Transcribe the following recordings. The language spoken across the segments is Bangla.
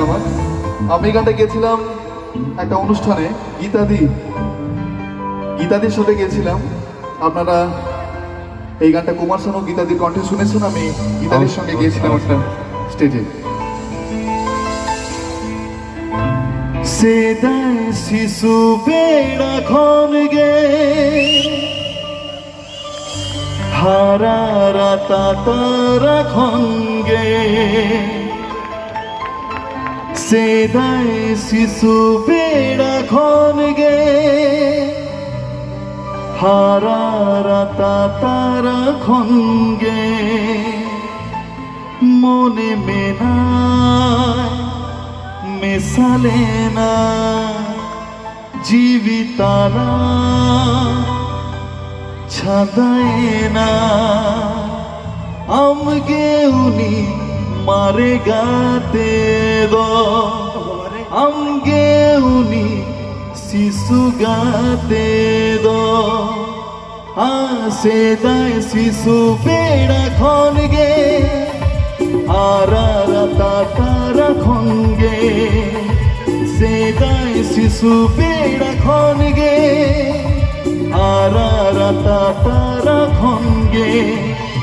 আমার। আমি এই গানটা গেয়েছিলাম একটা অনুষ্ঠানে, গীতাদির সাথে গেছিলাম। আপনারা এই গানটা কুমার শানু গীতাদির কণ্ঠে শুনেছেন। আমি গীতাদির সঙ্গে গিয়েছিলাম একটা স্টেজে। সেদাই শিশু বেড়া খনগে হারারা তাতারা খনগে সেদাই শিশু বেড়া খনগে হারারা তাতারা খনগে মনে মেনায় মেসালেনা জীবিতারা ছাদায়না আমগে উনি মারে গাতে দো আমগে উনি শিশু গাতে দো সেদাই শিশু বেড়া খনগে হারারা তাতারা খনগে সেদাই শিশু বেড়া খনগে হারারা তাতারা খনগে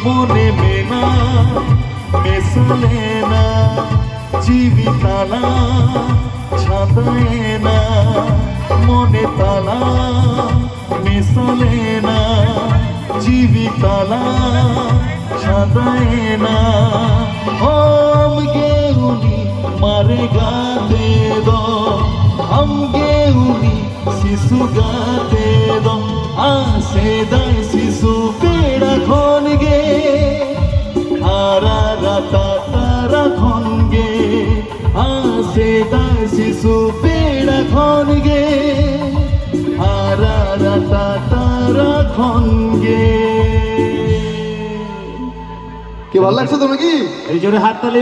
মনে মেনা মেসালেনা জীবিতালা ছাদায়না মনে তালা মেসালেনা জীবিতালা ছাদায়না আমগে উনি মারে গাতে দো আমগে উনি শিশু গাতে দো সেদাই শিশু বেড়া খনগে হারারা তাতারা খনগে সেদাই শিশু বেড়া খনগে হারারা তাতারা খনগে। কি ভালো লাগছে তোমার কি? এই জোরে হাত তালি।